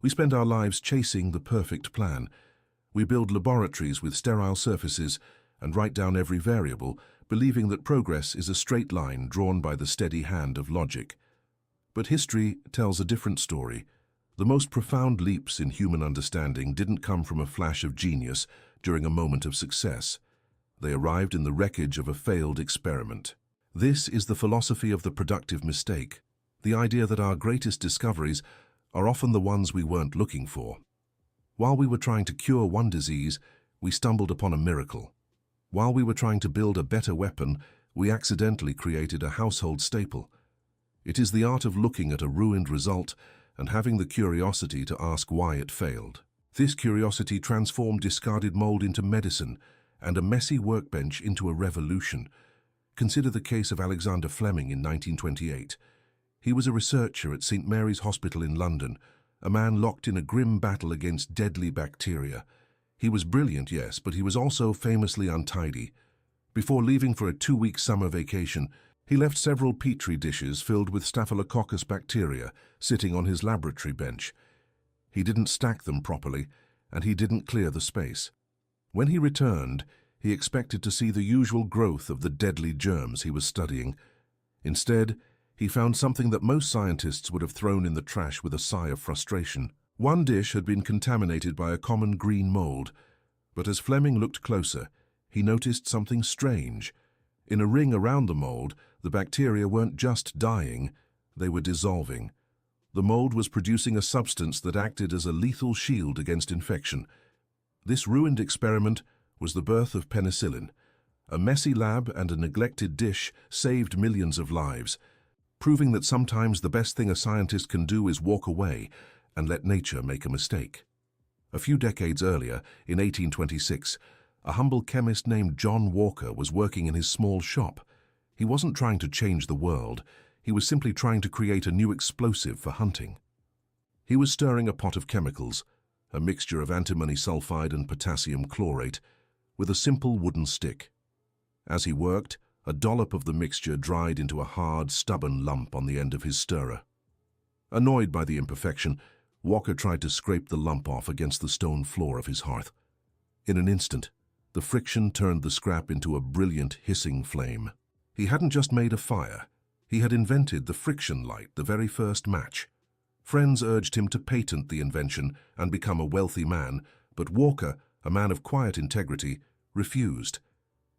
We spend our lives chasing the perfect plan. We build laboratories with sterile surfaces and write down every variable, believing that progress is a straight line drawn by the steady hand of logic. But history tells a different story. The most profound leaps in human understanding didn't come from a flash of genius during a moment of success. They arrived in the wreckage of a failed experiment. This is the philosophy of the productive mistake, the idea that our greatest discoveries are often the ones we weren't looking for. While we were trying to cure one disease, we stumbled upon a miracle. While we were trying to build a better weapon, we accidentally created a household staple. It is the art of looking at a ruined result and having the curiosity to ask why it failed. This curiosity transformed discarded mold into medicine and a messy workbench into a revolution. Consider the case of Alexander Fleming in 1928. He was a researcher at St. Mary's Hospital in London, a man locked in a grim battle against deadly bacteria. He was brilliant, yes, but he was also famously untidy. Before leaving for a 2-week summer vacation, he left several petri dishes filled with Staphylococcus bacteria sitting on his laboratory bench. He didn't stack them properly, and he didn't clear the space. When he returned, he expected to see the usual growth of the deadly germs he was studying. Instead, he found something that most scientists would have thrown in the trash with a sigh of frustration. One dish had been contaminated by a common green mold, but as Fleming looked closer, he noticed something strange. In a ring around the mold, the bacteria weren't just dying, they were dissolving. The mold was producing a substance that acted as a lethal shield against infection. This ruined experiment was the birth of penicillin. A messy lab and a neglected dish saved millions of lives, proving that sometimes the best thing a scientist can do is walk away and let nature make a mistake. A few decades earlier, in 1826, a humble chemist named John Walker was working in his small shop. He wasn't trying to change the world, he was simply trying to create a new explosive for hunting. He was stirring a pot of chemicals, a mixture of antimony sulfide and potassium chlorate, with a simple wooden stick. As he worked, a dollop of the mixture dried into a hard, stubborn lump on the end of his stirrer. Annoyed by the imperfection, Walker tried to scrape the lump off against the stone floor of his hearth. In an instant, the friction turned the scrap into a brilliant, hissing flame. He hadn't just made a fire. He had invented the friction light, the very first match. Friends urged him to patent the invention and become a wealthy man, but Walker, a man of quiet integrity, refused.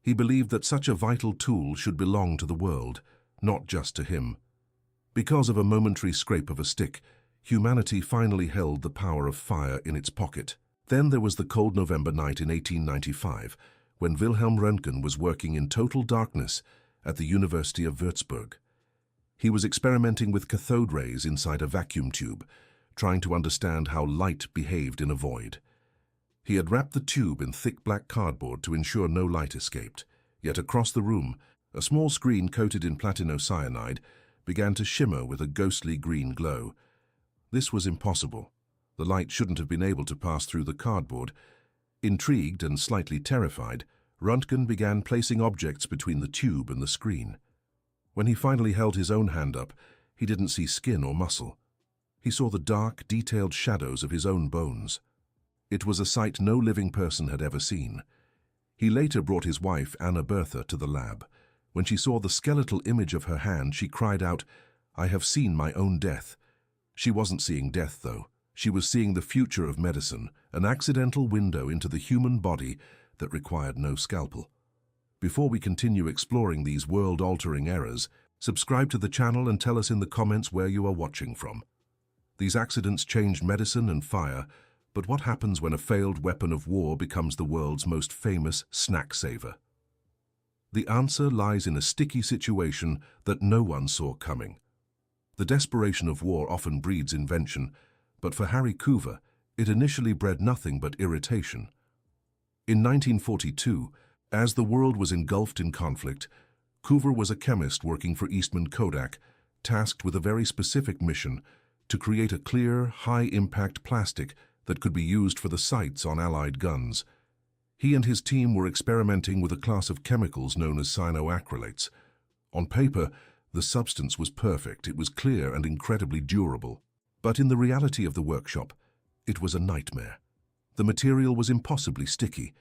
He believed that such a vital tool should belong to the world, not just to him. Because of a momentary scrape of a stick, humanity finally held the power of fire in its pocket. Then there was the cold November night in 1895, when Wilhelm Röntgen was working in total darkness at the University of Würzburg. He was experimenting with cathode rays inside a vacuum tube, trying to understand how light behaved in a void. He had wrapped the tube in thick black cardboard to ensure no light escaped, yet across the room, a small screen coated in platinocyanide began to shimmer with a ghostly green glow. This was impossible. The light shouldn't have been able to pass through the cardboard. Intrigued and slightly terrified, Röntgen began placing objects between the tube and the screen. When he finally held his own hand up, he didn't see skin or muscle. He saw the dark, detailed shadows of his own bones. It was a sight no living person had ever seen. He later brought his wife, Anna Bertha, to the lab. When she saw the skeletal image of her hand, she cried out, "I have seen my own death." She wasn't seeing death, though. She was seeing the future of medicine, an accidental window into the human body that required no scalpel. Before we continue exploring these world-altering errors, subscribe to the channel and tell us in the comments where you are watching from. These accidents changed medicine and fire, but what happens when a failed weapon of war becomes the world's most famous snack saver? The answer lies in a sticky situation that no one saw coming. The desperation of war often breeds invention, but for Harry Coover, it initially bred nothing but irritation. In 1942, as the world was engulfed in conflict, Coover was a chemist working for Eastman Kodak, tasked with a very specific mission to create a clear, high-impact plastic that could be used for the sights on Allied guns. He and his team were experimenting with a class of chemicals known as cyanoacrylates. On paper, the substance was perfect, it was clear and incredibly durable. But in the reality of the workshop, It was a nightmare. The material was impossibly sticky.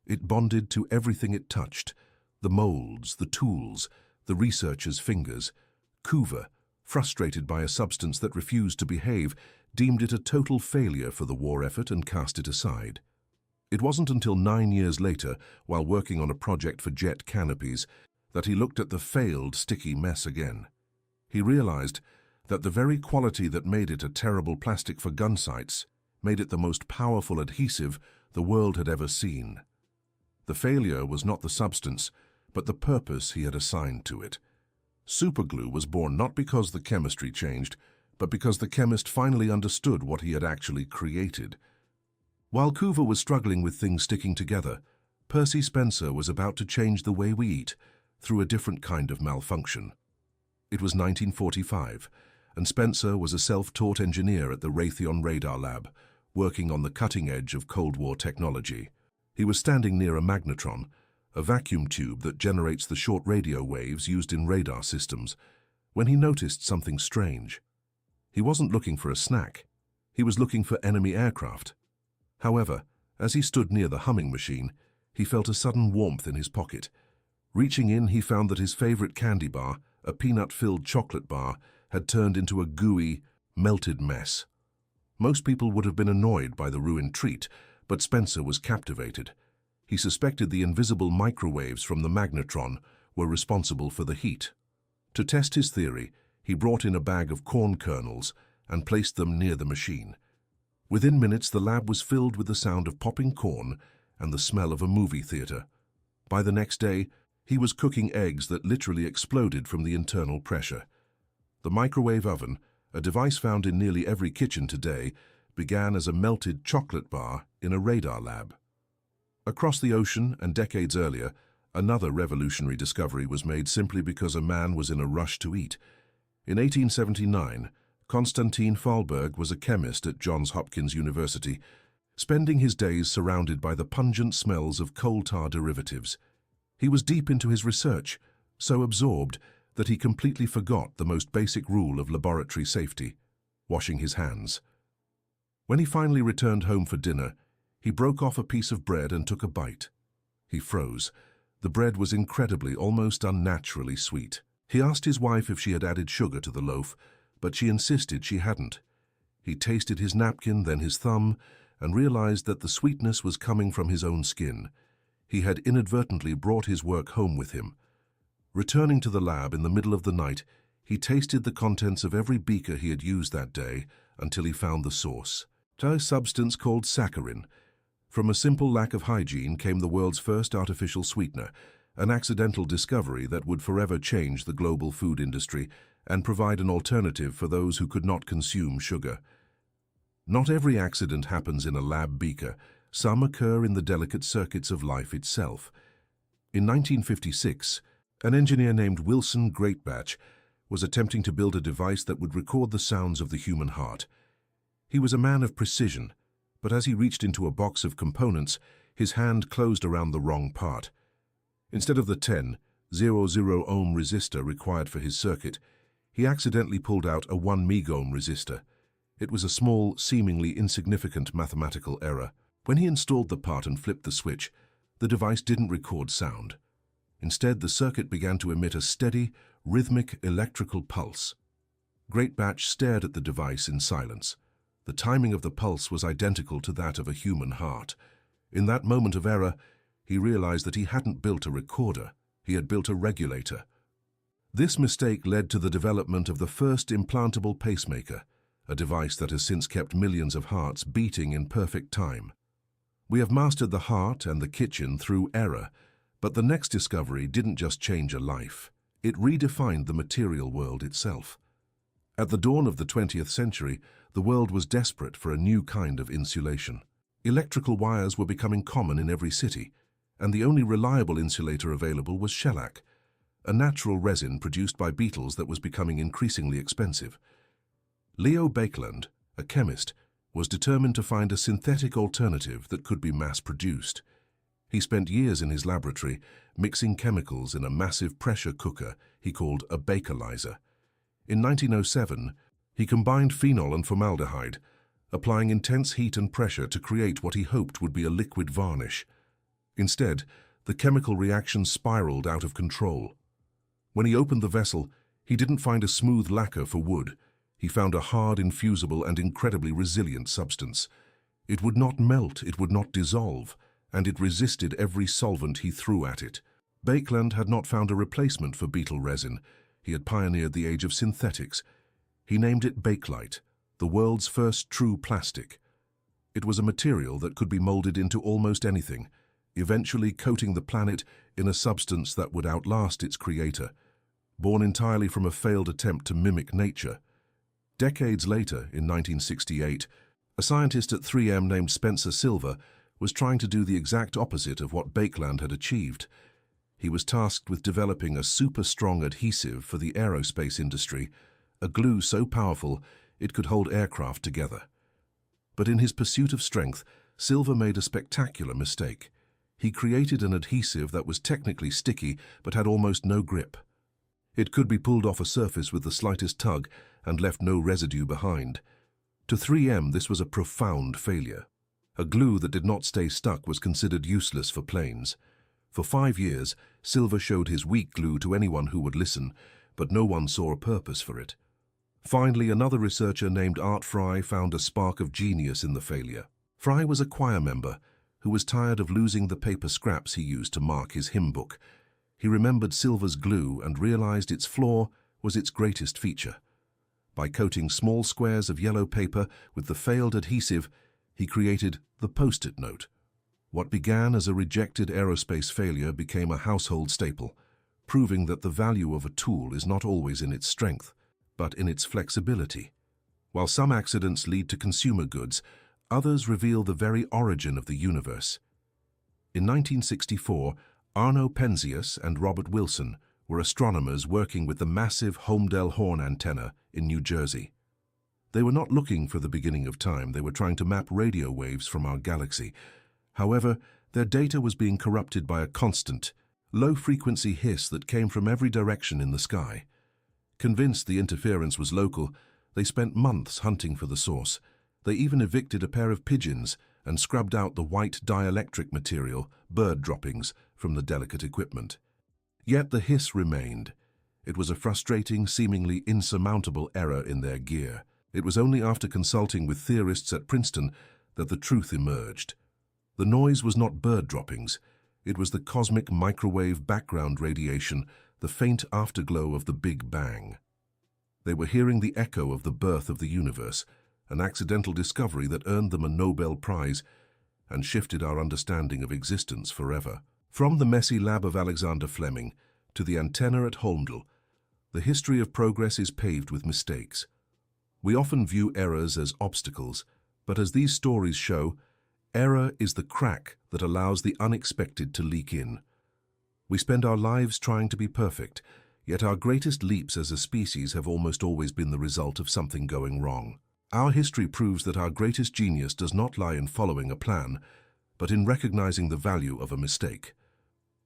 It bonded to everything it touched: the molds, the tools, the researchers' fingers. Coover, frustrated by a substance that refused to behave, deemed it a total failure for the war effort and cast it aside. It wasn't until 9 years later, while working on a project for jet canopies, that he looked at the failed sticky mess again. He realized that the very quality that made it a terrible plastic for gun sights made it the most powerful adhesive the world had ever seen. The failure was not the substance, but the purpose he had assigned to it. Superglue was born not because the chemistry changed, but because the chemist finally understood what he had actually created. While Coover was struggling with things sticking together, Percy Spencer was about to change the way we eat through a different kind of malfunction. It was 1945, and Spencer was a self-taught engineer at the Raytheon Radar Lab, working on the cutting edge of Cold War technology. He was standing near a magnetron, a vacuum tube that generates the short radio waves used in radar systems, when he noticed something strange. He wasn't looking for a snack. He was looking for enemy aircraft. However, as he stood near the humming machine, he felt a sudden warmth in his pocket. Reaching in, he found that his favorite candy bar, a peanut-filled chocolate bar, had turned into a gooey, melted mess. Most people would have been annoyed by the ruined treat, but Spencer was captivated. He suspected the invisible microwaves from the magnetron were responsible for the heat. To test his theory, he brought in a bag of corn kernels and placed them near the machine. Within minutes, the lab was filled with the sound of popping corn and the smell of a movie theater. By the next day, he was cooking eggs that literally exploded from the internal pressure. The microwave oven, a device found in nearly every kitchen today, began as a melted chocolate bar in a radar lab. Across the ocean, and decades earlier, another revolutionary discovery was made simply because a man was in a rush to eat. In 1879, Konstantin Fahlberg was a chemist at Johns Hopkins University, spending his days surrounded by the pungent smells of coal tar derivatives. He was deep into his research, so absorbed that he completely forgot the most basic rule of laboratory safety: washing his hands. When he finally returned home for dinner, he broke off a piece of bread and took a bite. He froze. The bread was incredibly, almost unnaturally sweet. He asked his wife if she had added sugar to the loaf, but she insisted she hadn't. He tasted his napkin, then his thumb, and realized that the sweetness was coming from his own skin. He had inadvertently brought his work home with him. Returning to the lab in the middle of the night, he tasted the contents of every beaker he had used that day until he found the source: a substance called saccharin. From a simple lack of hygiene came the world's first artificial sweetener, an accidental discovery that would forever change the global food industry and provide an alternative for those who could not consume sugar. Not every accident happens in a lab beaker. Some occur in the delicate circuits of life itself. In 1956, an engineer named Wilson Greatbatch was attempting to build a device that would record the sounds of the human heart. He was a man of precision, but as he reached into a box of components, his hand closed around the wrong part. Instead of the 10,000 ohm resistor required for his circuit, he accidentally pulled out a 1 megohm resistor. It was a small, seemingly insignificant mathematical error. When he installed the part and flipped the switch, the device didn't record sound. Instead, the circuit began to emit a steady, rhythmic electrical pulse. Greatbatch stared at the device in silence. The timing of the pulse was identical to that of a human heart. In that moment of error, he realized that he hadn't built a recorder, he had built a regulator. This mistake led to the development of the first implantable pacemaker, a device that has since kept millions of hearts beating in perfect time. We have mastered the heart and the kitchen through error, but the next discovery didn't just change a life, it redefined the material world itself. At the dawn of the 20th century, the world was desperate for a new kind of insulation. Electrical wires were becoming common in every city, and the only reliable insulator available was shellac, a natural resin produced by beetles that was becoming increasingly expensive. Leo Baekeland, a chemist, was determined to find a synthetic alternative that could be mass-produced. He spent years in his laboratory mixing chemicals in a massive pressure cooker he called a Baekelizer. In 1907, he combined phenol and formaldehyde, applying intense heat and pressure to create what he hoped would be a liquid varnish. Instead, the chemical reaction spiraled out of control. When he opened the vessel, he didn't find a smooth lacquer for wood. He found a hard, infusible, and incredibly resilient substance. It would not melt, it would not dissolve, and it resisted every solvent he threw at it. Baekeland had not found a replacement for beetle resin. He had pioneered the age of synthetics. He named it Bakelite, the world's first true plastic. It was a material that could be molded into almost anything, eventually coating the planet in a substance that would outlast its creator. Born entirely from a failed attempt to mimic nature. Decades later, in 1968, a scientist at 3M named Spencer Silver was trying to do the exact opposite of what Baekeland had achieved. He was tasked with developing a super-strong adhesive for the aerospace industry, a glue so powerful it could hold aircraft together. But in his pursuit of strength, Silver made a spectacular mistake. He created an adhesive that was technically sticky but had almost no grip. It could be pulled off a surface with the slightest tug and left no residue behind. To 3M, this was a profound failure. A glue that did not stay stuck was considered useless for planes. For 5 years, Silver showed his weak glue to anyone who would listen, but no one saw a purpose for it. Finally, another researcher named Art Fry found a spark of genius in the failure. Fry was a choir member who was tired of losing the paper scraps he used to mark his hymn book. He remembered Silver's glue and realized its flaw was its greatest feature. By coating small squares of yellow paper with the failed adhesive, he created the Post-it note. What began as a rejected aerospace failure became a household staple, proving that the value of a tool is not always in its strength, but in its flexibility. While some accidents lead to consumer goods, others reveal the very origin of the universe. In 1964, Arno Penzias and Robert Wilson were astronomers working with the massive Holmdel Horn antenna in New Jersey. They were not looking for the beginning of time, they were trying to map radio waves from our galaxy. However, their data was being corrupted by a constant, low-frequency hiss that came from every direction in the sky. Convinced the interference was local, they spent months hunting for the source. They even evicted a pair of pigeons and scrubbed out the white dielectric material, bird droppings, from the delicate equipment. Yet the hiss remained. It was a frustrating, seemingly insurmountable error in their gear. It was only after consulting with theorists at Princeton that the truth emerged. The noise was not bird droppings. It was the cosmic microwave background radiation, the faint afterglow of the Big Bang. They were hearing the echo of the birth of the universe, an accidental discovery that earned them a Nobel Prize and shifted our understanding of existence forever. From the messy lab of Alexander Fleming to the antenna at Holmdel, the history of progress is paved with mistakes. We often view errors as obstacles, but as these stories show, error is the crack that allows the unexpected to leak in. We spend our lives trying to be perfect, yet our greatest leaps as a species have almost always been the result of something going wrong. Our history proves that our greatest genius does not lie in following a plan, but in recognizing the value of a mistake.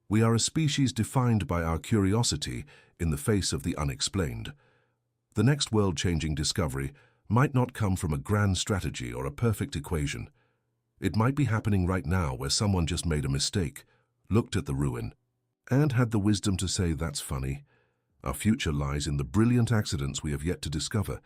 We are a species defined by our curiosity in the face of the unexplained. The next world-changing discovery might not come from a grand strategy or a perfect equation. It might be happening right now where someone just made a mistake, looked at the ruin, and had the wisdom to say, "That's funny." Our future lies in the brilliant accidents we have yet to discover,